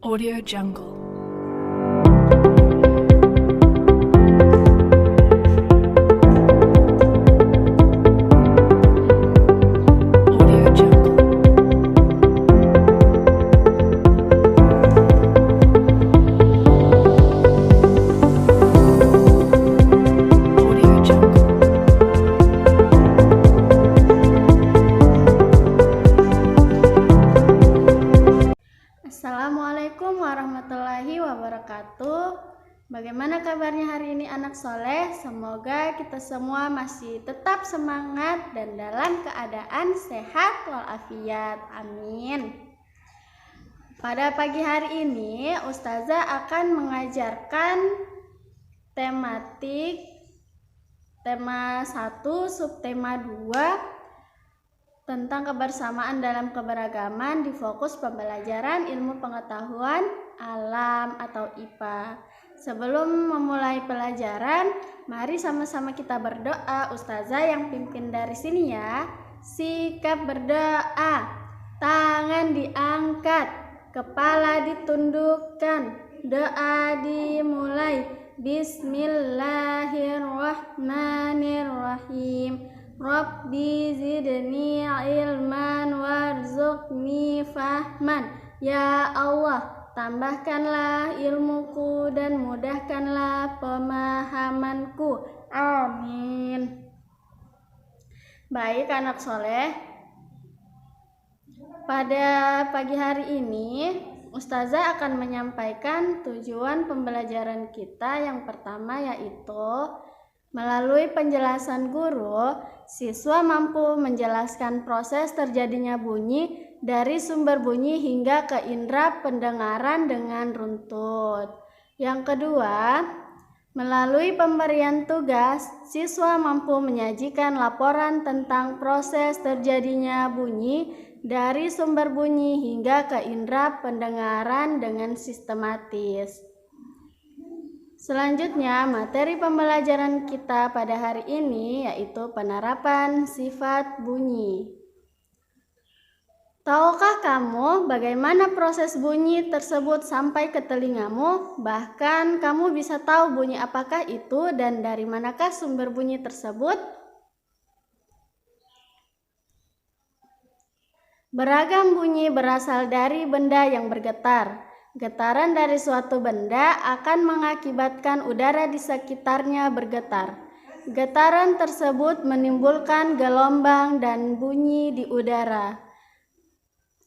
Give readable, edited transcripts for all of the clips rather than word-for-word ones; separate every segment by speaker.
Speaker 1: Audio Jungle. Audio Jungle. Audio Jungle.
Speaker 2: Assalamualaikum warahmatullahi wabarakatuh. Bagaimana kabarnya hari ini anak soleh? Semoga kita semua masih tetap semangat dan dalam keadaan sehat walafiat. Amin. Pada pagi hari ini Ustazah akan mengajarkan tematik tema 1 subtema 2 tentang kebersamaan dalam keberagaman di fokus pembelajaran ilmu pengetahuan alam atau IPA. Sebelum memulai pelajaran, mari sama-sama kita berdoa. Ustazah yang pimpin dari sini ya. Sikap berdoa, tangan diangkat, kepala ditundukkan, doa dimulai. Bismillahirrahmanirrahim. Rabbi zidni ilman warzuqni fahman. Ya Allah, tambahkanlah ilmuku dan mudahkanlah pemahamanku. Amin. Baik anak soleh, pada pagi hari ini Ustazah akan menyampaikan tujuan pembelajaran kita. Yang pertama yaitu melalui penjelasan guru, siswa mampu menjelaskan proses terjadinya bunyi dari sumber bunyi hingga ke indera pendengaran dengan runtut. Yang kedua, melalui pemberian tugas, siswa mampu menyajikan laporan tentang proses terjadinya bunyi dari sumber bunyi hingga ke indera pendengaran dengan sistematis. Selanjutnya, materi pembelajaran kita pada hari ini yaitu penerapan sifat bunyi. Tahukah kamu bagaimana proses bunyi tersebut sampai ke telingamu? Bahkan kamu bisa tahu bunyi apakah itu dan dari manakah sumber bunyi tersebut? Beragam bunyi berasal dari benda yang bergetar. Getaran dari suatu benda akan mengakibatkan udara di sekitarnya bergetar. Getaran tersebut menimbulkan gelombang dan bunyi di udara.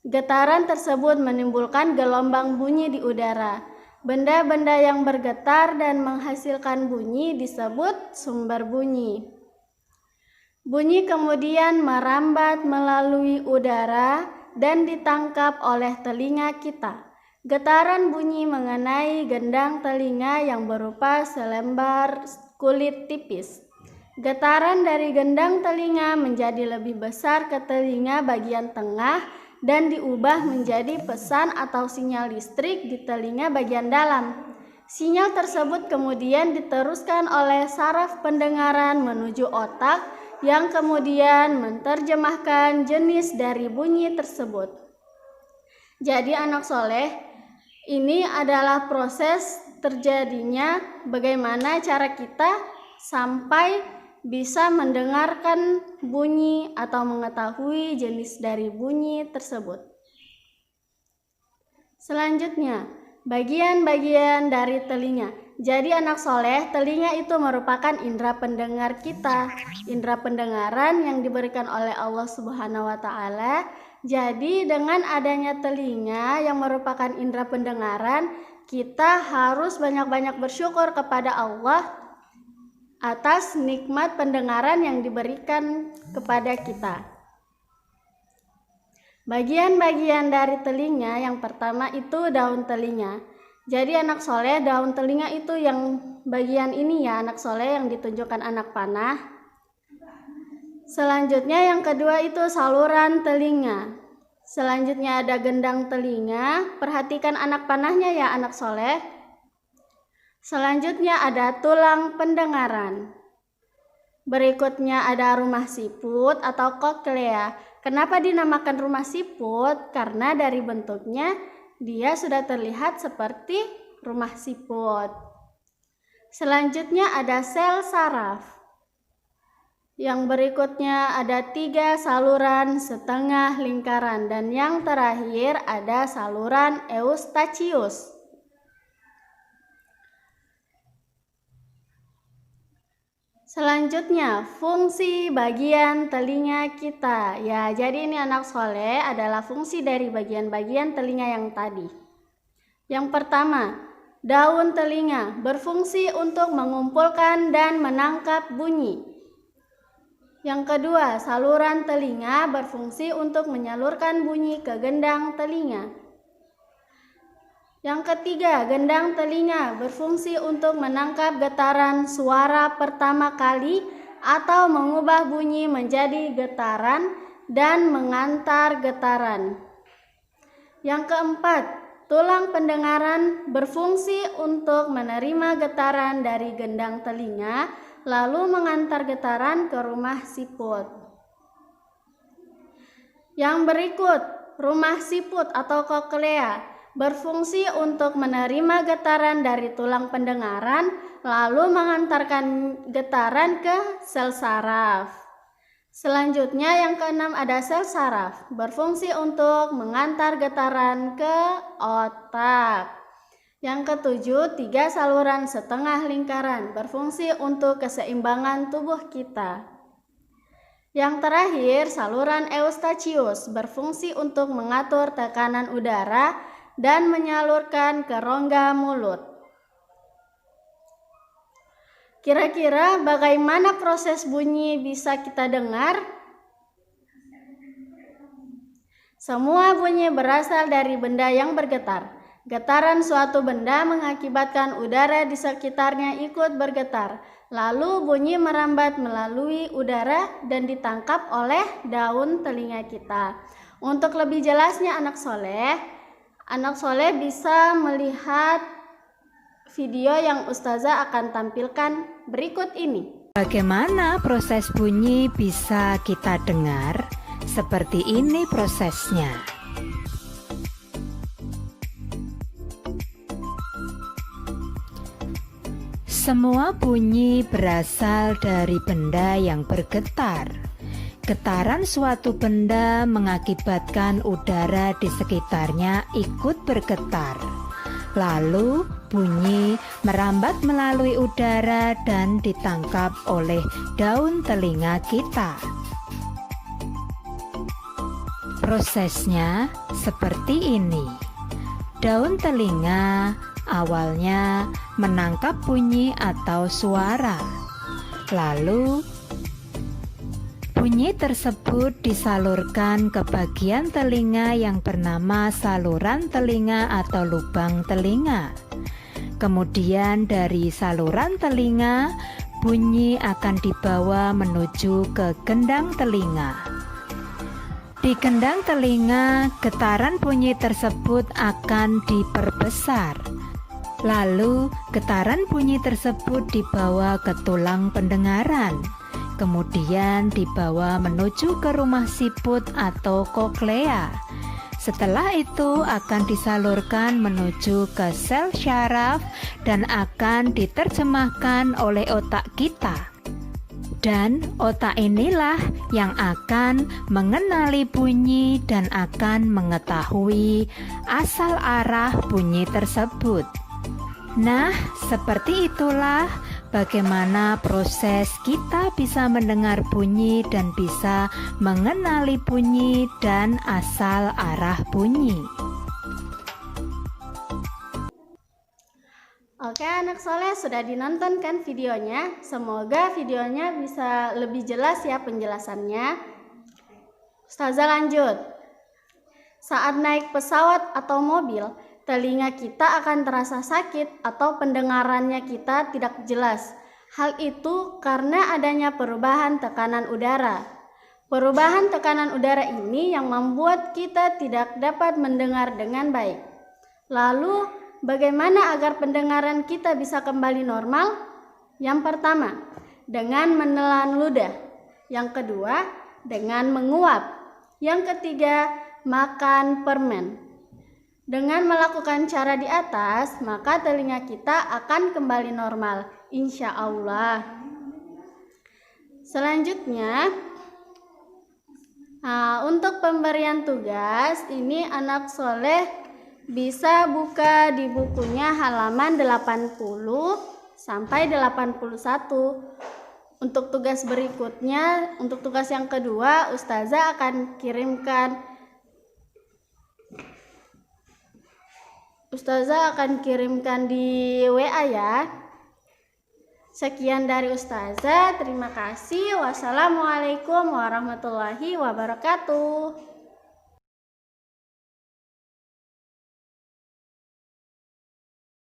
Speaker 2: Getaran tersebut menimbulkan gelombang bunyi di udara. Benda-benda yang bergetar dan menghasilkan bunyi disebut sumber bunyi. Bunyi kemudian merambat melalui udara dan ditangkap oleh telinga kita. Getaran bunyi mengenai gendang telinga yang berupa selembar kulit tipis. Getaran dari gendang telinga menjadi lebih besar ke telinga bagian tengah dan diubah menjadi pesan atau sinyal listrik di telinga bagian dalam. Sinyal tersebut kemudian diteruskan oleh saraf pendengaran menuju otak yang kemudian menerjemahkan jenis dari bunyi tersebut. Jadi anak soleh, ini adalah proses terjadinya bagaimana cara kita sampai bisa mendengarkan bunyi atau mengetahui jenis dari bunyi tersebut. Selanjutnya, bagian-bagian dari telinga. Jadi anak soleh, telinga itu merupakan indera pendengar kita, indera pendengaran yang diberikan oleh Allah Subhanahu wa Ta'ala. Jadi dengan adanya telinga yang merupakan indera pendengaran, kita harus banyak-banyak bersyukur kepada Allah atas nikmat pendengaran yang diberikan kepada kita. Bagian-bagian dari telinga yang pertama itu daun telinga. Jadi anak soleh, daun telinga itu yang bagian ini ya anak soleh yang ditunjukkan anak panah. Selanjutnya yang kedua itu saluran telinga. Selanjutnya ada gendang telinga. Perhatikan anak panahnya ya anak soleh. Selanjutnya ada tulang pendengaran. Berikutnya ada rumah siput atau koklea. Kenapa dinamakan rumah siput? Karena dari bentuknya dia sudah terlihat seperti rumah siput. Selanjutnya ada sel saraf. Yang berikutnya ada 3 saluran setengah lingkaran, dan yang terakhir ada saluran eustachius. Selanjutnya, fungsi bagian telinga kita. Ya, jadi ini anak soleh adalah fungsi dari bagian-bagian telinga yang tadi. Yang pertama, daun telinga berfungsi untuk mengumpulkan dan menangkap bunyi. Yang kedua, saluran telinga berfungsi untuk menyalurkan bunyi ke gendang telinga. Yang ketiga, gendang telinga berfungsi untuk menangkap getaran suara pertama kali atau mengubah bunyi menjadi getaran dan mengantar getaran. Yang keempat, tulang pendengaran berfungsi untuk menerima getaran dari gendang telinga lalu mengantar getaran ke rumah siput. Yang berikut, rumah siput atau koklea berfungsi untuk menerima getaran dari tulang pendengaran lalu mengantarkan getaran ke sel saraf. Selanjutnya yang keenam ada sel saraf berfungsi untuk mengantar getaran ke otak. Yang ketujuh, 3 saluran setengah lingkaran berfungsi untuk keseimbangan tubuh kita. Yang terakhir, saluran eustachius berfungsi untuk mengatur tekanan udara dan menyalurkan ke rongga mulut. Kira-kira bagaimana proses bunyi bisa kita dengar? Semua bunyi berasal dari benda yang bergetar. Getaran suatu benda mengakibatkan udara di sekitarnya ikut bergetar. Lalu bunyi merambat melalui udara dan ditangkap oleh daun telinga kita. Untuk lebih jelasnya anak soleh bisa melihat video yang Ustazah akan tampilkan berikut ini.
Speaker 3: Bagaimana proses bunyi bisa kita dengar? Seperti ini prosesnya. Semua bunyi berasal dari benda yang bergetar. Getaran suatu benda mengakibatkan udara di sekitarnya ikut bergetar. Lalu bunyi merambat melalui udara dan ditangkap oleh daun telinga kita. Prosesnya seperti ini. Daun telinga awalnya menangkap bunyi atau suara. Lalu bunyi tersebut disalurkan ke bagian telinga yang bernama saluran telinga atau lubang telinga. Kemudian dari saluran telinga, bunyi akan dibawa menuju ke gendang telinga. Di gendang telinga, getaran bunyi tersebut akan diperbesar. Lalu, getaran bunyi tersebut dibawa ke tulang pendengaran. Kemudian dibawa menuju ke rumah siput atau koklea. Setelah itu akan disalurkan menuju ke sel syaraf dan akan diterjemahkan oleh otak kita. Dan otak inilah yang akan mengenali bunyi dan akan mengetahui asal arah bunyi tersebut. Nah, seperti itulah bagaimana proses kita bisa mendengar bunyi dan bisa mengenali bunyi dan asal arah bunyi.
Speaker 2: Oke anak soleh, sudah dinonton kan videonya? Semoga videonya bisa lebih jelas ya penjelasannya. Ustazah lanjut. Saat naik pesawat atau mobil, telinga kita akan terasa sakit atau pendengarannya kita tidak jelas. Hal itu karena adanya perubahan tekanan udara. Perubahan tekanan udara ini yang membuat kita tidak dapat mendengar dengan baik. Lalu, bagaimana agar pendengaran kita bisa kembali normal? Yang pertama, dengan menelan ludah. Yang kedua, dengan menguap. Yang ketiga, makan permen. Dengan melakukan cara di atas, maka telinga kita akan kembali normal, insya Allah. Selanjutnya, untuk pemberian tugas, ini anak soleh bisa buka di bukunya halaman 80 sampai 81. Untuk tugas berikutnya, untuk tugas yang kedua, Ustazah akan kirimkan di WA ya. Sekian dari Ustazah, terima kasih. Wassalamualaikum warahmatullahi wabarakatuh.